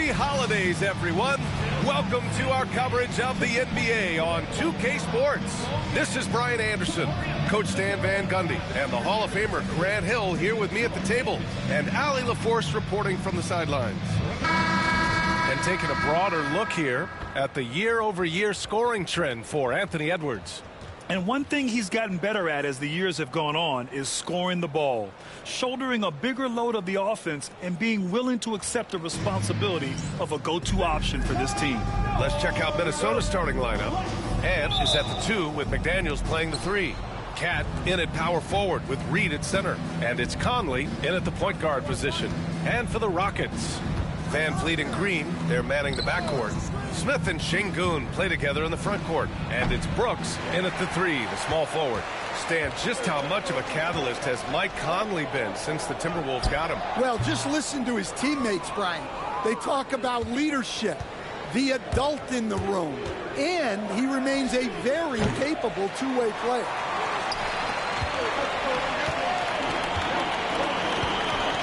Happy holidays, everyone. Welcome to our coverage of the NBA on 2K Sports. This is Brian Anderson, Coach Stan Van Gundy, and the Hall of Famer Grant Hill here with me at the table, and Allie LaForce reporting from the sidelines. And taking a broader look here at the year-over-year scoring trend for Anthony Edwards. And one thing he's gotten better at as the years have gone on is scoring the ball, shouldering a bigger load of the offense, and being willing to accept the responsibility of a go-to option for this team. Let's check out Minnesota's starting lineup. Ant is at the 2 with McDaniels playing the 3. Cat in at power forward with Reed at center. And it's Conley in at the point guard position. And for the Rockets, Van Vliet and Green, they're manning the backcourt. Smith and Şengün play together in the front court. And it's Brooks in at the 3, the small forward. Stan, just how much of a catalyst has Mike Conley been since the Timberwolves got him? Well, just listen to his teammates, Brian. They talk about leadership, the adult in the room, and he remains a very capable two-way player.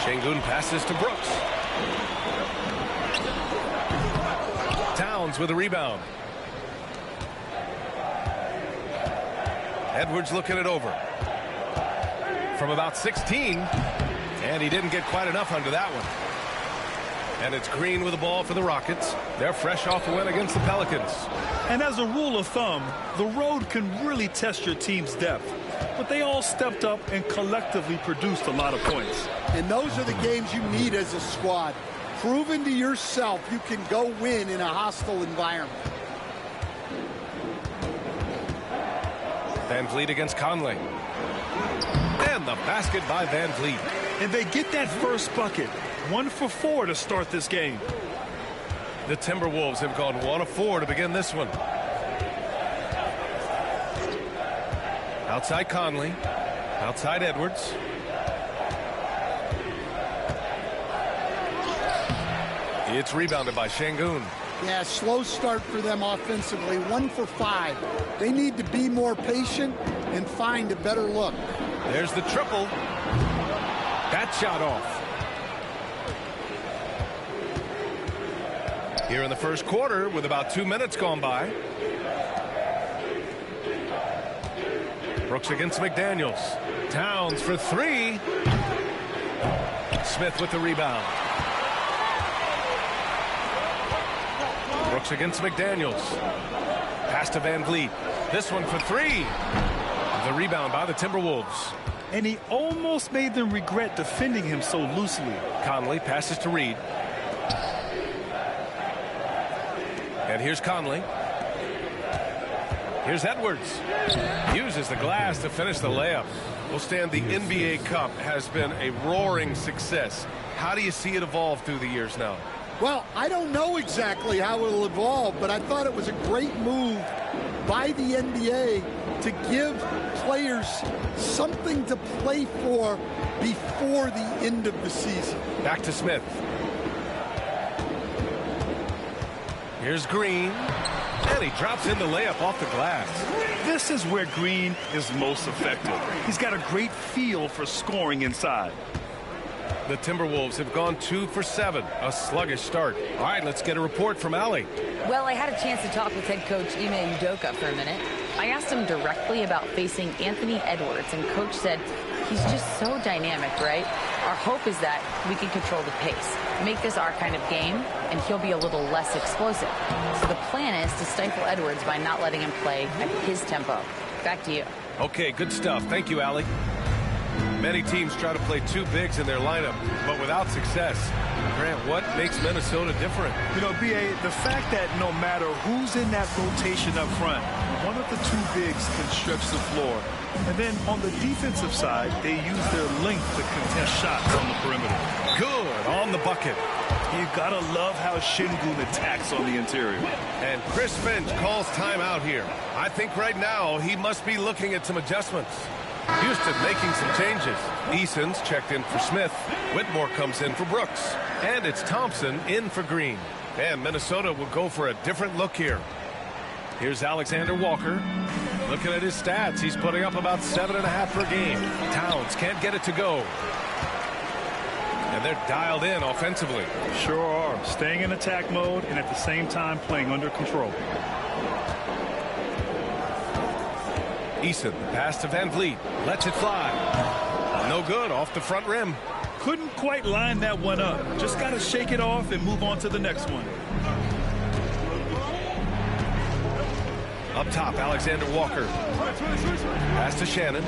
Şengün passes to Brooks. Towns with a rebound. Edwards looking it over. From about 16, and he didn't get quite enough under that one. And it's Green with the ball for the Rockets. They're fresh off a win against the Pelicans. And as a rule of thumb, the road can really test your team's depth. But they all stepped up and collectively produced a lot of points. And those are the games you need as a squad. Proving to yourself you can go win in a hostile environment. Van Vliet against Conley. And the basket by Van Vliet. And they get that first bucket. 1 for 4 to start this game. The Timberwolves have gone 1 of 4 to begin this one. Outside Conley. Outside Edwards. It's rebounded by Şengün. Yeah, slow start for them offensively. 1 for 5. They need to be more patient and find a better look. There's the triple. That shot off. Here in the first quarter with about 2 minutes gone by. Brooks against McDaniels. Towns for 3. Smith with the rebound. Brooks against McDaniels. Pass to Van Vliet. This one for 3. The rebound by the Timberwolves. And he almost made them regret defending him so loosely. Conley passes to Reed. And here's Conley. Here's Edwards. Uses the glass to finish the layup. Well, Stan, the NBA Cup has been a roaring success. How do you see it evolve through the years now? Well, I don't know exactly how it will evolve, but I thought it was a great move by the NBA to give players something to play for before the end of the season. Back to Smith. Here's Green. And he drops in the layup off the glass. This is where Green is most effective. He's got a great feel for scoring inside. The Timberwolves have gone 2 for 7, a sluggish start. All right, let's get a report from Allie. Well, I had a chance to talk with head coach Ime Udoka for a minute. I asked him directly about facing Anthony Edwards, and coach said he's just so dynamic, right? Our hope is that we can control the pace, make this our kind of game, and he'll be a little less explosive. So the plan is to stifle Edwards by not letting him play at his tempo. Back to you. Okay, good stuff. Thank you, Allie. Many teams try to play 2 bigs in their lineup, but without success. Grant, what makes Minnesota different? You know, B.A., the fact that no matter who's in that rotation up front, one of the 2 bigs can stretch the floor. And then on the defensive side, they use their length to contest shots on the perimeter. Good on the bucket. You gotta love how Şengün attacks on the interior. And Chris Finch calls timeout here. I think right now he must be looking at some adjustments. Houston making some changes. Eason's checked in for Smith. Whitmore comes in for Brooks. And it's Thompson in for Green. And Minnesota will go for a different look here. Here's Alexander Walker. Looking at his stats, he's putting up about 7.5 per game. Towns can't get it to go. And they're dialed in offensively. Sure are. Staying in attack mode and at the same time playing under control. Eason, pass to Van Vliet. Lets it fly. No good, off the front rim. Couldn't quite line that one up. Just got to shake it off and move on to the next one. Up top, Alexander Walker. Pass to Shannon.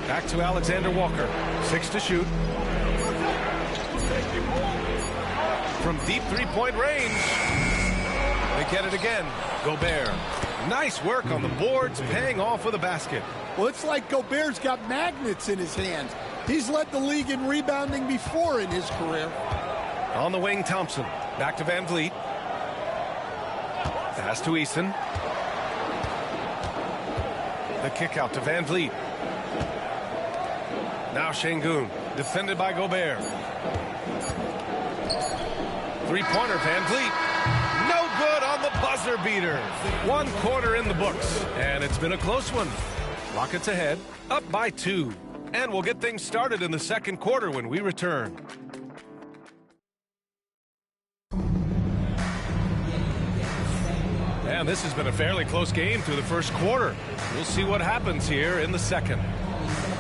Back to Alexander Walker. 6 to shoot. From deep three-point range. They get it again. Gobert. Nice work on the boards, paying off with a basket. Well, it's like Gobert's got magnets in his hands. He's led the league in rebounding before in his career. On the wing, Thompson. Back to Van Vliet. Pass to Eason. The kick out to Van Vliet. Now Şengün, defended by Gobert. Three-pointer, Van Vliet. No good on the buzzer beater. 1 quarter in the books, and it's been a close one. Rockets ahead, up by 2. And we'll get things started in the second quarter when we return. And this has been a fairly close game through the first quarter. We'll see what happens here in the second.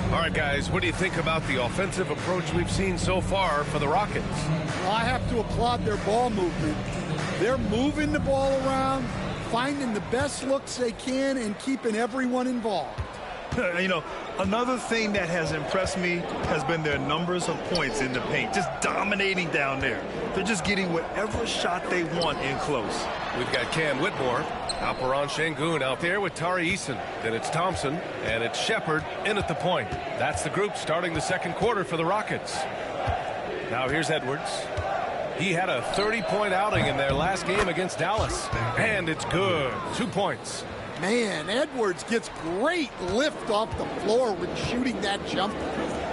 All right, guys, what do you think about the offensive approach we've seen so far for the Rockets? Well, I have to applaud their ball movement. They're moving the ball around, finding the best looks they can, and keeping everyone involved. You know, another thing that has impressed me has been their numbers of points in the paint, just dominating down there. They're just getting whatever shot they want in close. We've got Cam Whitmore, Alperen Şengün out there with Tari Eason. Then it's Thompson, and it's Shepherd in at the point. That's the group starting the second quarter for the Rockets. Now here's Edwards. He had a 30-point outing in their last game against Dallas, and it's good. 2 points. Man, Edwards gets great lift off the floor when shooting that jumper.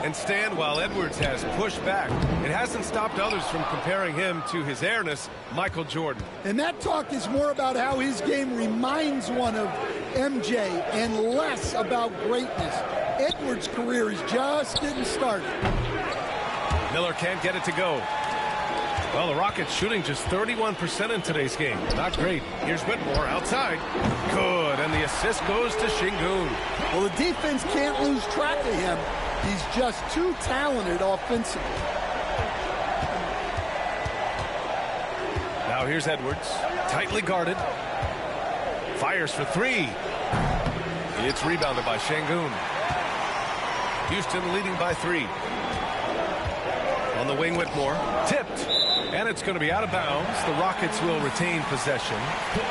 And Stan, while Edwards has pushed back, it hasn't stopped others from comparing him to his airness, Michael Jordan. And that talk is more about how his game reminds one of MJ and less about greatness. Edwards' career is just getting started. Miller can't get it to go. Well, the Rockets shooting just 31% in today's game. Not great. Here's Whitmore outside. Good, and the assist goes to Şengün. Well, the defense can't lose track of him. He's just too talented offensively. Now here's Edwards. Tightly guarded. Fires for 3. It's rebounded by Şengün. Houston leading by 3. On the wing, Whitmore. Tipped. And it's going to be out of bounds. The Rockets will retain possession.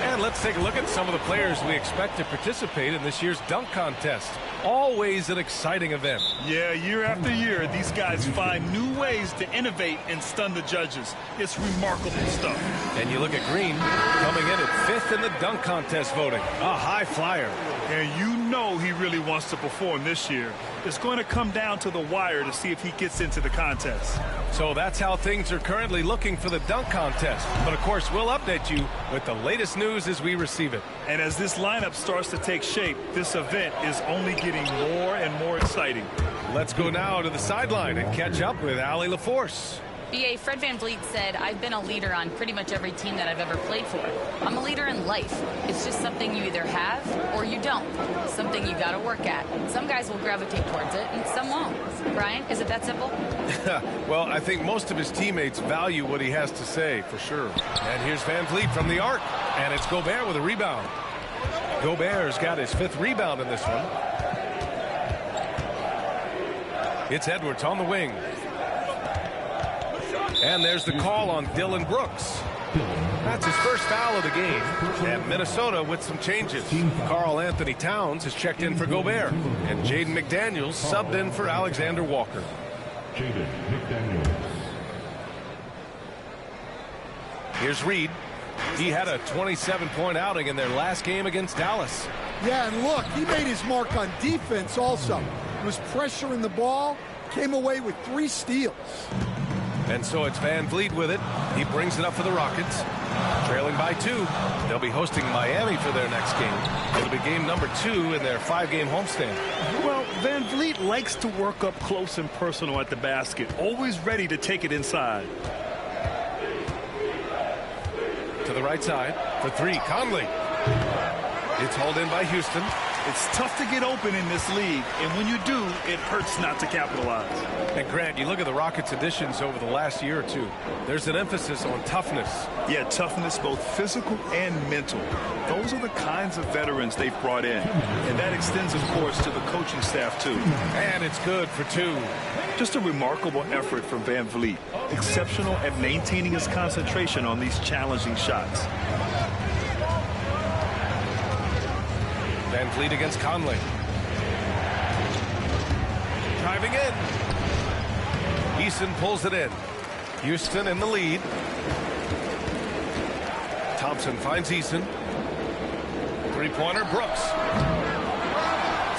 And let's take a look at some of the players we expect to participate in this year's dunk contest. Always an exciting event. Yeah, year after year, these guys find new ways to innovate and stun the judges. It's remarkable stuff. And you look at Green, coming in at 5th in the dunk contest voting. A high flyer. And you know he really wants to perform this year. It's going to come down to the wire to see if he gets into the contest. So that's how things are currently looking for the dunk contest. But, of course, we'll update you with the latest news as we receive it. And as this lineup starts to take shape, this event is only getting more and more exciting. Let's go now to the sideline and catch up with Allie LaForce. B.A. Fred VanVleet said, I've been a leader on pretty much every team that I've ever played for. I'm a leader in life. It's just something you either have or you don't. Something you got to work at. Some guys will gravitate towards it and some won't. Brian, is it that simple? Well, I think most of his teammates value what he has to say, for sure. And here's VanVleet from the arc. And it's Gobert with a rebound. Gobert's got his 5th rebound in this one. It's Edwards on the wing. And there's the call on Dylan Brooks. That's his first foul of the game. And Minnesota with some changes. Karl Anthony Towns has checked in for Gobert. And Jaden McDaniels subbed in for Alexander Walker. Jaden McDaniels. Here's Reed. He had a 27-point outing in their last game against Dallas. Yeah, and look, he made his mark on defense also. He was pressuring the ball, came away with 3 steals. And so it's VanVleet with it. He brings it up for the Rockets. Trailing by 2. They'll be hosting Miami for their next game. It'll be game number 2 in their 5-game homestand. Well, Van Vliet likes to work up close and personal at the basket, always ready to take it inside. To the right side for 3, Conley. It's hauled in by Houston. It's tough to get open in this league, and when you do, it hurts not to capitalize. And Grant, you look at the Rockets' additions over the last year or two. There's an emphasis on toughness. Yeah, toughness, both physical and mental. Those are the kinds of veterans they've brought in. And that extends, of course, to the coaching staff, too. And it's good for 2. Just a remarkable effort from Van Vliet. Exceptional at maintaining his concentration on these challenging shots. Van Vliet against Conley. Driving in. Eason pulls it in. Houston in the lead. Thompson finds Eason. Three-pointer, Brooks.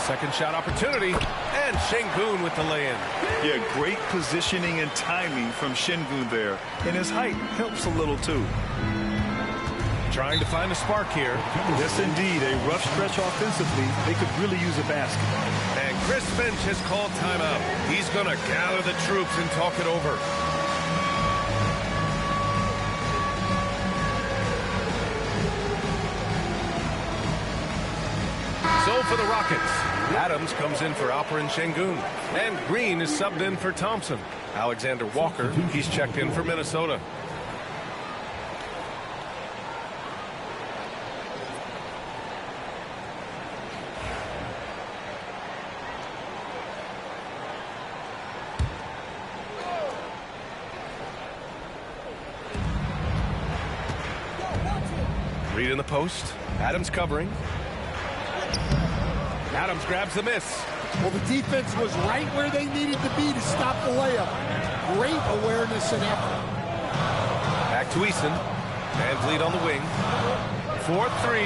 Second shot opportunity. And Şengün with the lay-in. Yeah, great positioning and timing from Şengün there. And his height helps a little, too. Trying to find a spark here. Yes, indeed. A rough stretch offensively. They could really use a basket. And Chris Finch has called timeout. He's going to gather the troops and talk it over. So for the Rockets, Adams comes in for Alperen Şengün. And Green is subbed in for Thompson. Alexander Walker, he's checked in for Minnesota. Reed in the post. Adams covering. Adams grabs the miss. Well, the defense was right where they needed to be to stop the layup. Great awareness and effort. Back to Eason. Van Vliet on the wing. 4-3.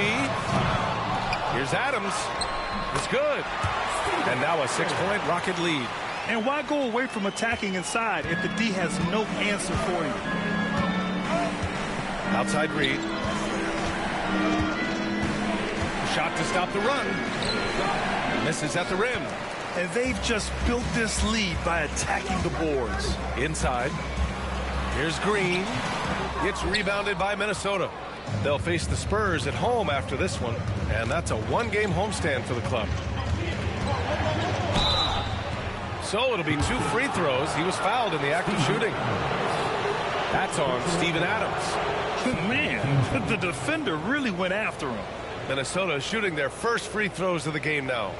Here's Adams. It's good. And now a 6-point Rocket lead. And why go away from attacking inside if the D has no answer for you? Outside Reed. Shot to stop the run. Misses at the rim. And they've just built this lead by attacking the boards. Inside. Here's Green. Gets rebounded by Minnesota. They'll face the Spurs at home after this one. And that's a 1-game homestand for the club. So it'll be 2 free throws. He was fouled in the act of shooting. That's on Steven Adams. Man, the defender really went after him. Minnesota shooting their first free throws of the game now.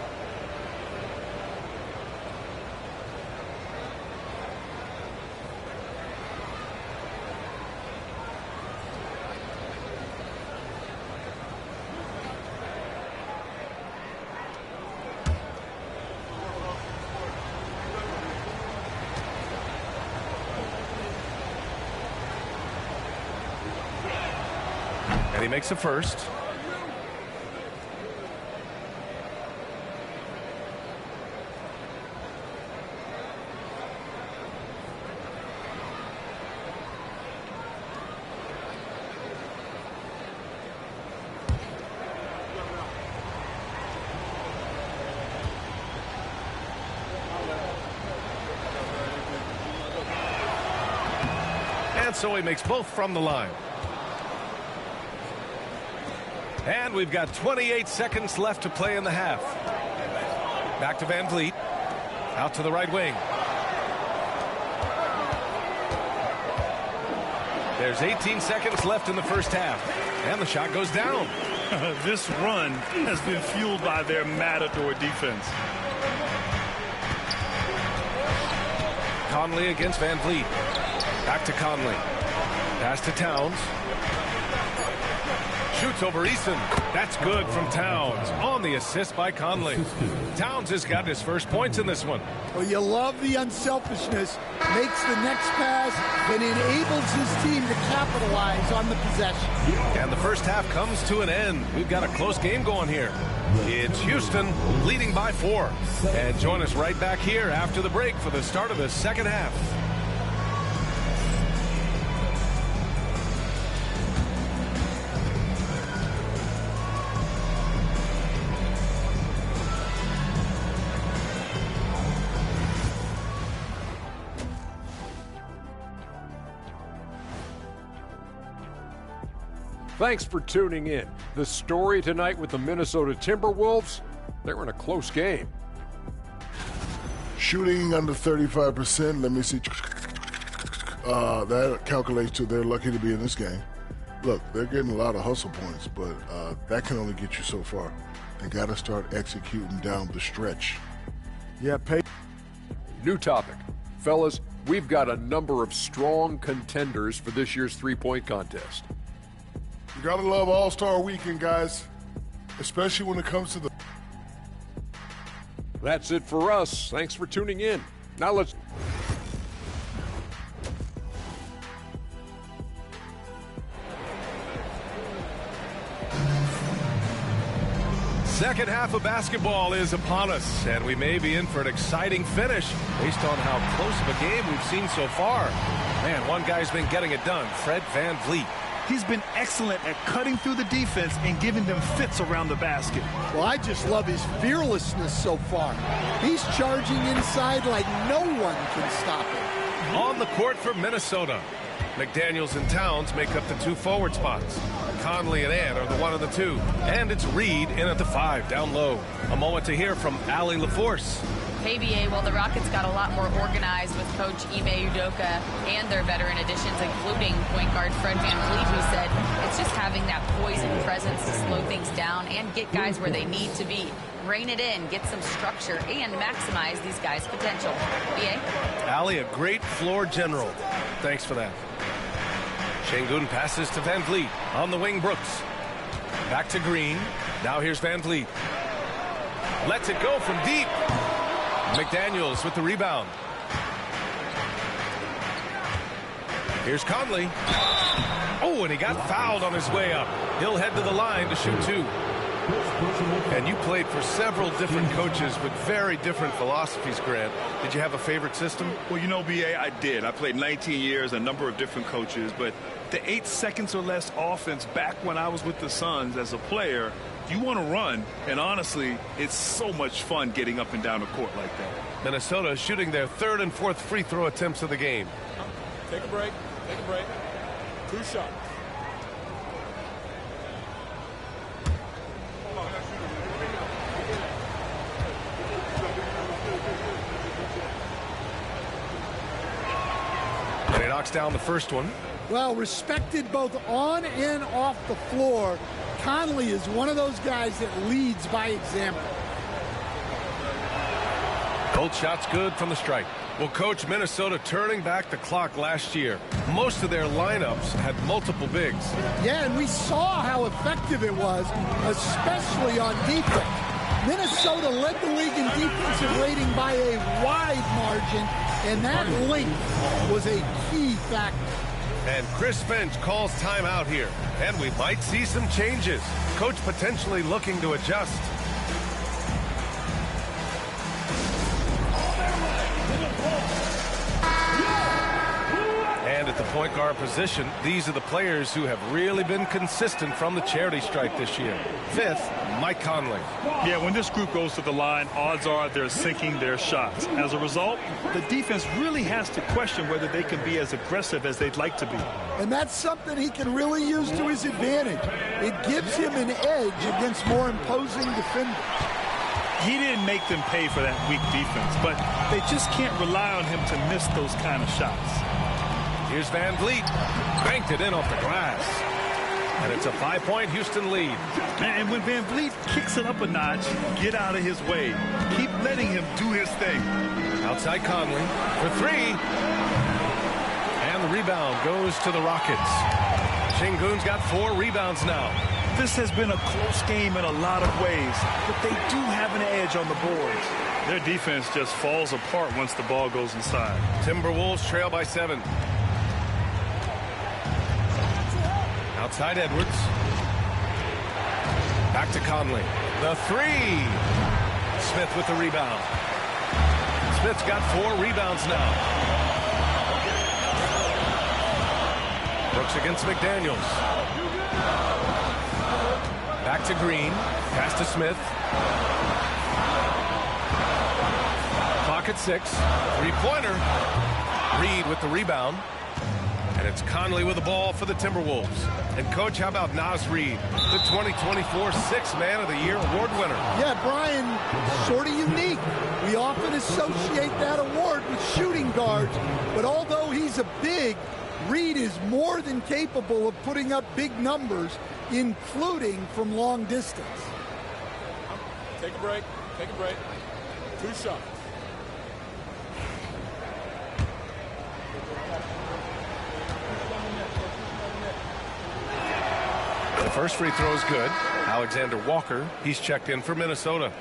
And he makes a first. And so he makes both from the line. And we've got 28 seconds left to play in the half. Back to Van Vliet. Out to the right wing. There's 18 seconds left in the first half. And the shot goes down. This run has been fueled by their matador defense. Conley against Van Vliet. Back to Conley. Pass to Towns. Shoots over Eason. That's good from Towns on the assist by Conley. Towns has got his first points in this one. Well, you love the unselfishness. Makes the next pass and enables his team to capitalize on the possession. And the first half comes to an end. We've got a close game going here. It's Houston leading by 4. And join us right back here after the break for the start of the second half. Thanks for tuning in. The story tonight with the Minnesota Timberwolves, they're in a close game. Shooting under 35%. Let me see. That calculates to they're lucky to be in this game. Look, they're getting a lot of hustle points, but that can only get you so far. They got to start executing down the stretch. Yeah, New topic. Fellas, we've got a number of strong contenders for this year's three-point contest. You got to love All-Star Weekend, guys, especially when it comes to the... That's it for us. Thanks for tuning in. Now let's... Second half of basketball is upon us, and we may be in for an exciting finish based on how close of a game we've seen so far. Man, one guy's been getting it done, Fred VanVleet. He's been excellent at cutting through the defense and giving them fits around the basket. Well, I just love his fearlessness so far. He's charging inside like no one can stop him. On the court for Minnesota, McDaniels and Towns make up the two forward spots. Conley and Ant are the 1 and the 2. And it's Reed in at the 5, down low. A moment to hear from Allie LaForce. Hey, BA, well, the Rockets got a lot more organized with Coach Ime Udoka and their veteran additions, including point guard Fred VanVleet, who said it's just having that poise and presence to slow things down and get guys where they need to be. Rein it in, get some structure, and maximize these guys' potential. BA? Allie, a great floor general. Thanks for that. Şengün passes to VanVleet. On the wing, Brooks. Back to Green. Now here's VanVleet. Lets it go from deep. McDaniels with the rebound. Here's Conley. Oh, and he got fouled on his way up. He'll head to the line to shoot 2. And you played for several different coaches with very different philosophies, Grant. Did you have a favorite system? Well, you know, BA, I did. I played 19 years, a number of different coaches, but the 8 seconds or less offense back when I was with the Suns as a player, you want to run, and honestly, it's so much fun getting up and down the court like that. Minnesota shooting their 3rd and 4th free throw attempts of the game. Take a break. Take a break. 2 shots. And he knocks down the first one. Well, respected both on and off the floor, Conley is one of those guys that leads by example. Both shots good from the strike. Well, Coach, Minnesota turning back the clock last year. Most of their lineups had multiple bigs. Yeah, and we saw how effective it was, especially on defense. Minnesota led the league in defensive rating by a wide margin, and that length was a key factor. And Chris Finch calls timeout here. And we might see some changes. Coach potentially looking to adjust. And at the point guard position, these are the players who have really been consistent from the charity stripe this year. 5th, Mike Conley. Yeah, when this group goes to the line, odds are they're sinking their shots. As a result, the defense really has to question whether they can be as aggressive as they'd like to be. And that's something he can really use to his advantage. It gives him an edge against more imposing defenders. He didn't make them pay for that weak defense, but they just can't rely on him to miss those kind of shots. Here's VanVleet. Banked it in off the glass. And it's a 5-point Houston lead. And when VanVleet kicks it up a notch, get out of his way. Keep letting him do his thing. Outside Conley for 3. And the rebound goes to the Rockets. Şengün's got 4 rebounds now. This has been a close game in a lot of ways, but they do have an edge on the boards. Their defense just falls apart once the ball goes inside. Timberwolves trail by 7. Outside Edwards. Back to Conley. The 3. Smith with the rebound. Smith's got 4 rebounds now. Brooks against McDaniels. Back to Green. Pass to Smith. Clock at 6. 3-pointer. Reed with the rebound. And it's Conley with the ball for the Timberwolves. And, Coach, how about Naz Reid, the 2024 Sixth Man of the Year award winner? Yeah, Brian, sort of unique. We often associate that award with shooting guards, but although he's a big, Reid is more than capable of putting up big numbers, including from long distance. Take a break. Take a break. 2 shots. The first free throw is good. Alexander Walker, he's checked in for Minnesota.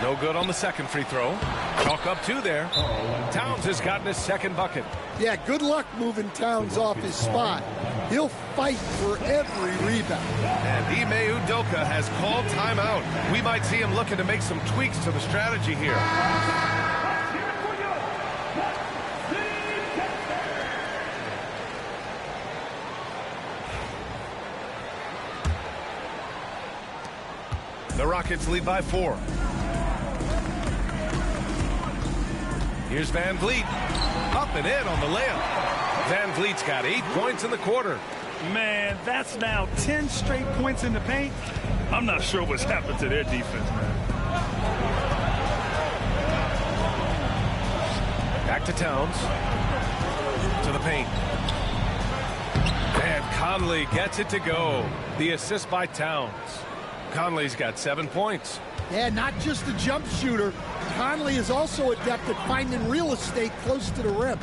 No good on the second free throw. Chalk up 2 there. Towns has gotten his second bucket. Yeah, good luck moving Towns off his spot. He'll fight for every rebound. And Ime Udoka has called timeout. We might see him looking to make some tweaks to the strategy here. The Rockets lead by 4. Here's Van Vliet. Up and in on the layup. Van Vliet's got 8 points in the quarter. Man, that's now 10 straight points in the paint. I'm not sure what's happened to their defense, man. Back to Towns. To the paint. And Conley gets it to go. The assist by Towns. Conley's got 7 points. Yeah, not just a jump shooter. Conley is also adept at finding real estate close to the rim.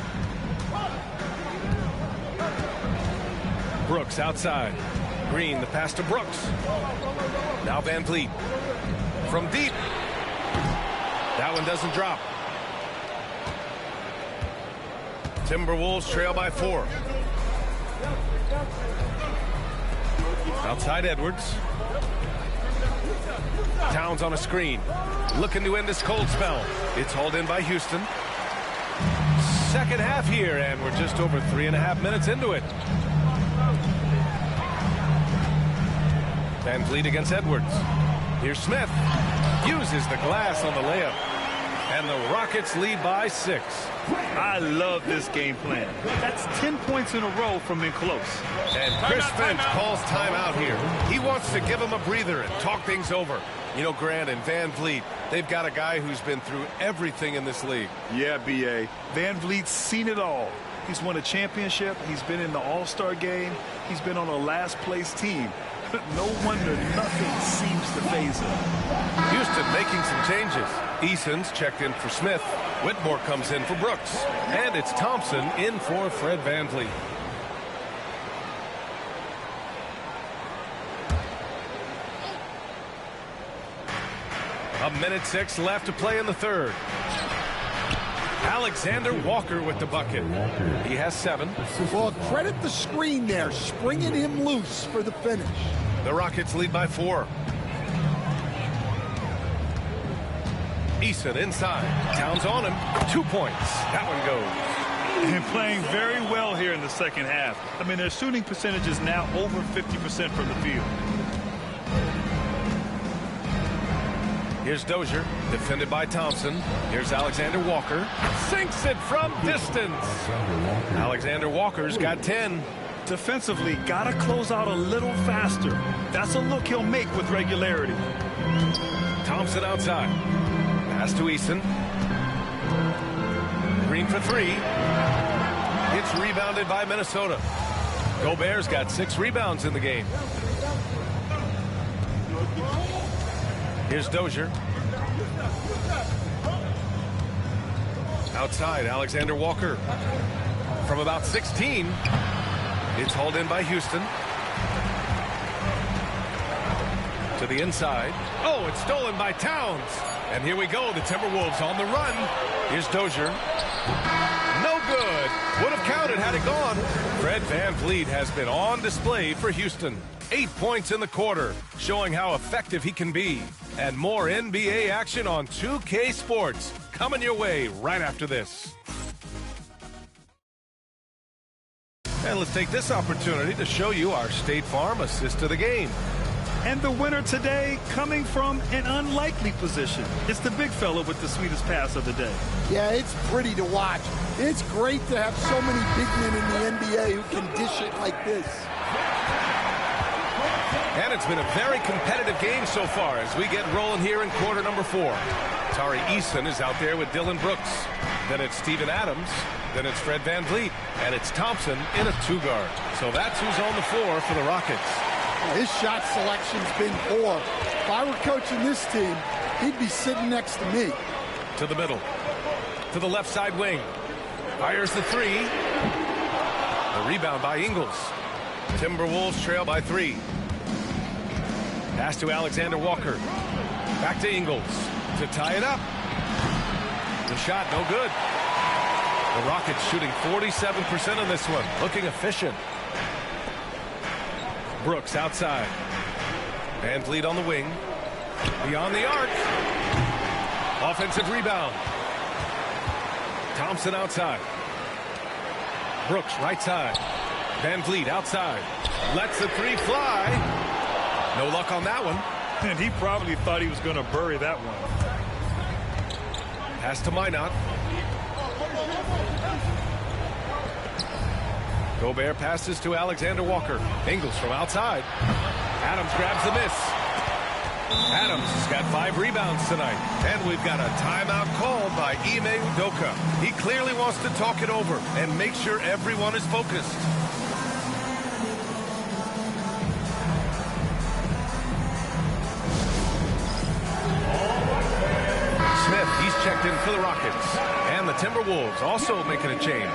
Brooks outside. Green, the pass to Brooks. Now Van Vliet. From deep. That one doesn't drop. Timberwolves trail by 4. Outside Edwards. Towns on a screen. Looking to end this cold spell. It's hauled in by Houston. Second half here, and we're just over 3.5 minutes into it. Van Vliet against Edwards. Here's Smith. Uses the glass on the layup. And the Rockets lead by 6. I love this game plan. That's 10 points in a row from in close. And Chris Finch calls timeout here. He wants to give him a breather and talk things over. You know, Grant and Van Vliet, they've got a guy who's been through everything in this league. Yeah, B.A. Van Vliet's seen it all. He's won a championship. He's been in the All-Star game. He's been on a last-place team. No wonder nothing seems to faze him. Houston making some changes. Eason's checked in for Smith. Whitmore comes in for Brooks. And it's Thompson in for Fred Van Vliet. A minute 6 left to play in the third. Alexander Walker with the bucket. He has 7. Well, credit the screen there, springing him loose for the finish. The Rockets lead by 4. Eason inside. Towns on him. 2 points. That one goes. And playing very well here in the second half. I mean, their shooting percentage is now over 50% from the field. Here's Dozier, defended by Thompson. Here's Alexander Walker. Sinks it from distance. Alexander Walker's got 10. Defensively, got to close out a little faster. That's a look he'll make with regularity. Thompson outside. Pass to Easton. Green for 3. It's rebounded by Minnesota. Gobert's got 6 rebounds in the game. Here's Dozier. Outside, Alexander Walker. From about 16. It's hauled in by Houston. To the inside. Oh, it's stolen by Towns. And here we go, the Timberwolves on the run. Here's Dozier. No good. Would have counted had it gone. Fred Van Vliet has been on display for Houston. 8 points in the quarter, showing how effective he can be. And more NBA action on 2K Sports coming your way right after this. And let's take this opportunity to show you our State Farm assist of the game. And the winner today coming from an unlikely position. It's the big fella with the sweetest pass of the day. Yeah, it's pretty to watch. It's great to have so many big men in the NBA who can dish it like this. And it's been a very competitive game so far as we get rolling here in quarter number 4. Tari Eason is out there with Dylan Brooks. Then it's Steven Adams. Then it's Fred VanVleet. And it's Thompson in a 2-guard. So that's who's on the floor for the Rockets. His shot selection's been poor. If I were coaching this team, he'd be sitting next to me. To the middle. To the left side wing. Fires the 3. The rebound by Ingles. Timberwolves trail by 3. Pass to Alexander Walker. Back to Ingles to tie it up. The shot no good. The Rockets shooting 47% on this one. Looking efficient. Brooks outside. VanVleet on the wing. Beyond the arc. Offensive rebound. Thompson outside. Brooks right side. VanVleet outside. Lets the 3 fly. No luck on that one. And he probably thought he was going to bury that one. Pass to Minot. Gobert passes to Alexander Walker. Ingles from outside. Adams grabs the miss. Adams has got 5 rebounds tonight. And we've got a timeout called by Ime Udoka. He clearly wants to talk it over and make sure everyone is focused. Smith, he's checked in for the Rockets. And the Timberwolves also making a change.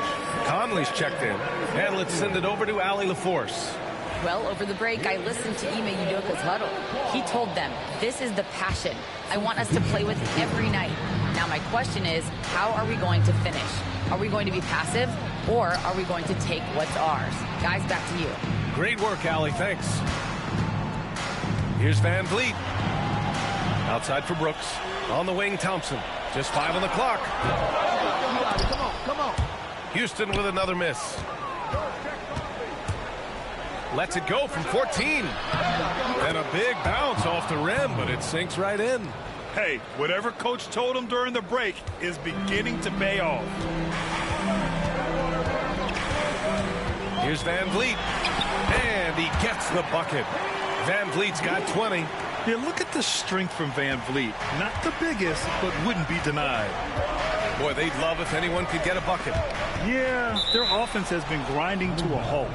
Conley's checked in. And let's send it over to Allie LaForce. Well, over the break, I listened to Ime Udoka's huddle. He told them, this is the passion I want us to play with every night. Now, my question is, how are we going to finish? Are we going to be passive, or are we going to take what's ours? Guys, back to you. Great work, Allie. Thanks. Here's VanVleet. Outside for Brooks. On the wing, Thompson. Just 5 on the clock. Come on. Houston with another miss. Lets it go from 14. And a big bounce off the rim, but it sinks right in. Hey, whatever coach told him during the break is beginning to pay off. Here's VanVleet. And he gets the bucket. VanVleet's got 20. Yeah, look at the strength from VanVleet. Not the biggest, but wouldn't be denied. Boy, they'd love if anyone could get a bucket. Yeah, their offense has been grinding to a halt.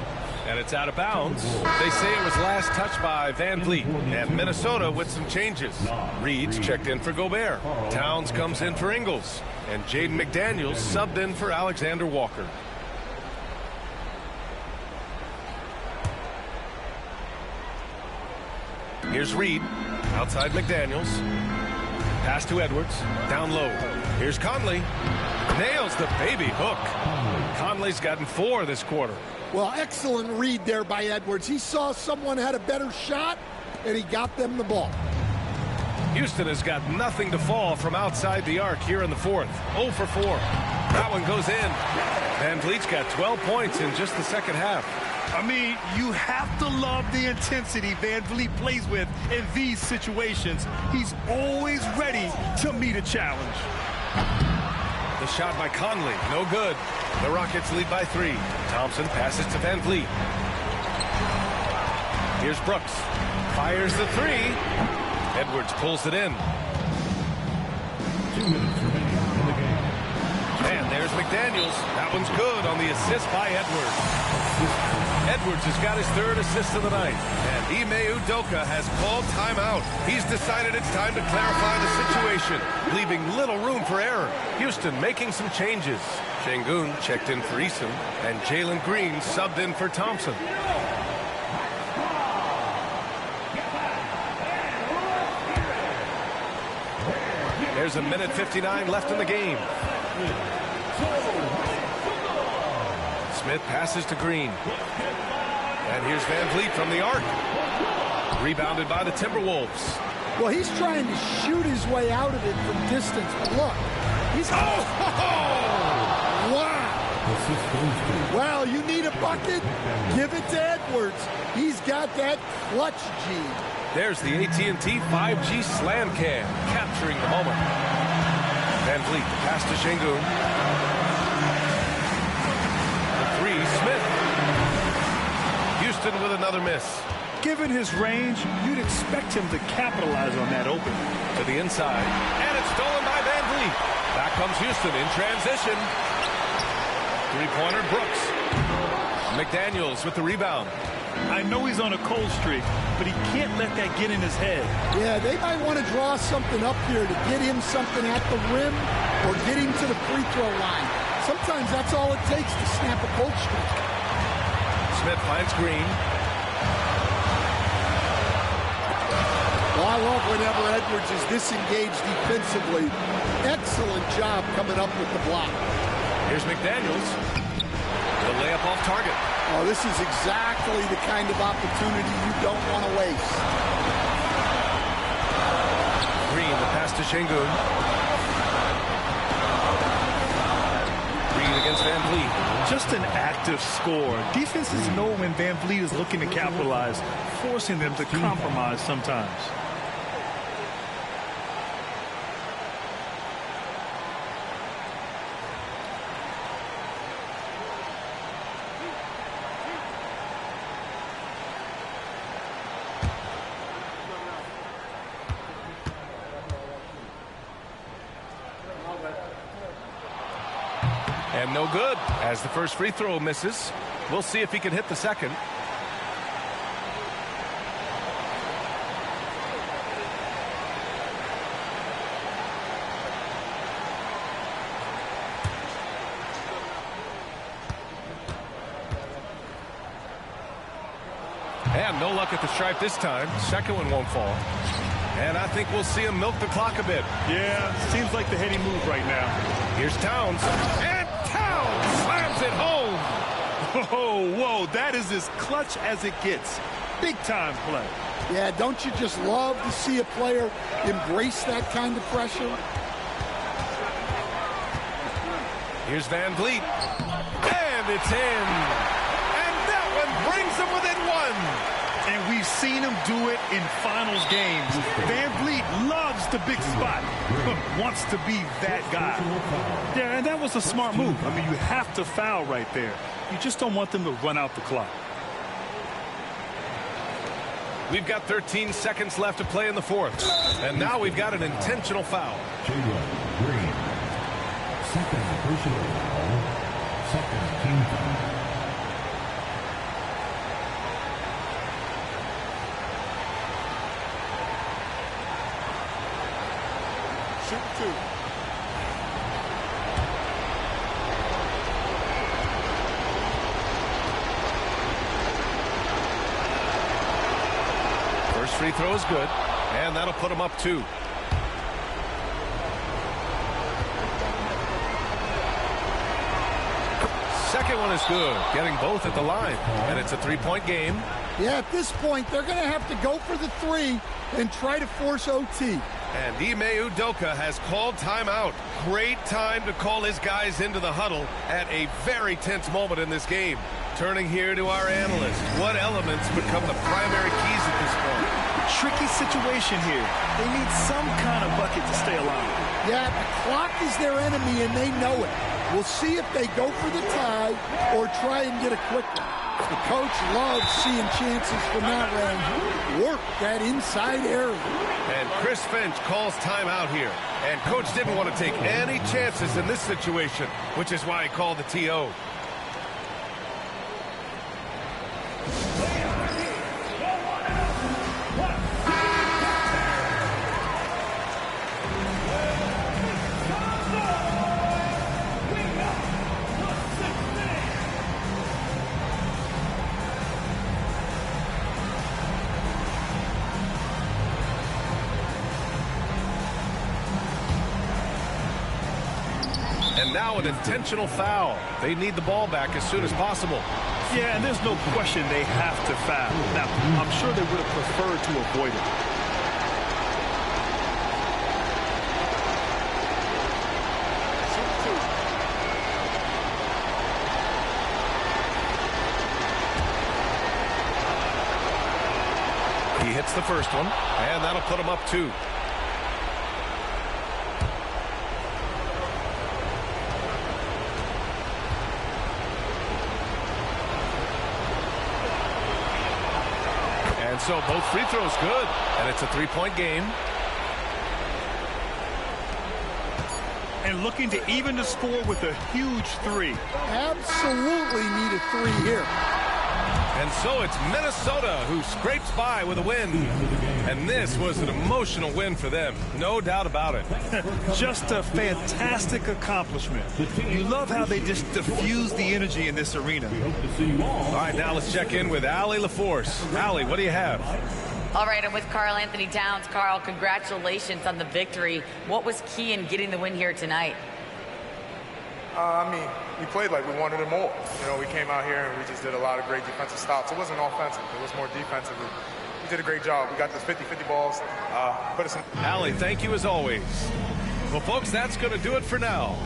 And it's out of bounds. They say it was last touched by VanVleet. And Minnesota with some changes. Reed's checked in for Gobert. Towns comes in for Ingles. And Jaden McDaniels subbed in for Alexander Walker. Here's Reed. Outside McDaniels. Pass to Edwards. Down low. Here's Conley. Nails the baby hook. Conley's gotten 4 this quarter. Well, excellent read there by Edwards. He saw someone had a better shot, and he got them the ball. Houston has got nothing to fall from outside the arc here in the 4th. 0 for 4. That one goes in. VanVleet's got 12 points in just the second half. I mean, you have to love the intensity VanVleet plays with in these situations. He's always ready to meet a challenge. The shot by Conley, no good. The Rockets lead by 3. Thompson passes to VanVleet. Here's Brooks. Fires the 3. Edwards pulls it in. 2 minutes remaining in the game. And there's McDaniels. That one's good on the assist by Edwards. Edwards has got his 3rd assist of the night. And Ime Udoka has called timeout. He's decided it's time to clarify the situation, leaving little room for error. Houston making some changes. Şengün checked in for Eason, and Jalen Green subbed in for Thompson. There's a minute 59 left in the game. Smith passes to Green. And here's VanVleet from the arc. Rebounded by the Timberwolves. Well, he's trying to shoot his way out of it from distance, but look. He's... Oh! Wow! Assist goes to Well, you need a bucket? Give it to Edwards. He's got that clutch G. There's the AT&T 5G Slam Cam, capturing the moment. Van Vliet, the pass to Şengün. The three, Smith. Houston with another miss. Given his range, you'd expect him to capitalize on that opening. To the inside, and it's stolen by Van Vliet. Back comes Houston in transition. Three-pointer, Brooks. McDaniels with the rebound. I know he's on a cold streak, but he can't let that get in his head. Yeah, they might want to draw something up here to get him something at the rim or get him to the free throw line. Sometimes that's all it takes to snap a cold streak. Smith finds Green. Well, I love whenever Edwards is disengaged defensively. Excellent job coming up with the block. Here's McDaniels. The layup off target. Oh, this is exactly the kind of opportunity you don't want to waste. Green, the pass to Şengün. Green against Van Vliet. Just an active score. Defenses know when Van Vliet is looking to capitalize, forcing them to compromise sometimes. And no good, as the first free throw misses. We'll see if he can hit the second. And no luck at the stripe this time. Second one won't fall. And I think we'll see him milk the clock a bit. Yeah, seems like the heady move right now. Here's Towns. And Towns slams it home. Whoa, that is as clutch as it gets. Big time play. Yeah, don't you just love to see a player embrace that kind of pressure? Here's Van Vliet. And it's in. And that one brings them within one. And we've seen him do it in finals games. Van Vliet loves the big spot. Wants to be that guy. Yeah, and that was a smart move. I mean, you have to foul right there. You just don't want them to run out the clock. We've got 13 seconds left to play in the fourth. And now we've got an intentional foul. Jalen Green. Second personal foul. Second team foul. Shoot two. First free throw is good, and that'll put him up 2. Second one is good, getting both at the line, and it's a 3-point game. Yeah, at this point, they're going to have to go for the 3 and try to force OT. And Ime Udoka has called timeout. Great time to call his guys into the huddle at a very tense moment in this game. Turning here to our analyst. What elements become the primary keys at this point? Tricky situation here. They need some kind of bucket to stay alive. Yeah, the clock is their enemy, and they know it. We'll see if they go for the tie or try and get a quick one. The coach loves seeing chances from that range. Work that inside area. And Chris Finch calls timeout here. And coach didn't want to take any chances in this situation, which is why he called the TO. And now an intentional foul. They need the ball back as soon as possible. Yeah, and there's no question they have to foul. Now, I'm sure they would have preferred to avoid it. the first one, and that'll put them up 2. And so both free throws good, and it's a 3-point game. And looking to even the score with a huge 3. Absolutely need a 3 here. And so it's Minnesota who scrapes by with a win. And this was an emotional win for them, no doubt about it. Just a fantastic accomplishment. You love how they just diffuse the energy in this arena. All right, now let's check in with Allie LaForce. Allie, what do you have? All right, I'm with Karl Anthony Towns. Karl, congratulations on the victory. What was key in getting the win here tonight? I mean, we played like we wanted it more. You know, we came out here and we just did a lot of great defensive stops. It wasn't offensive. It was more defensive. We did a great job. We got those 50-50 balls. Put us in. Allie, thank you as always. Well, folks, that's going to do it for now.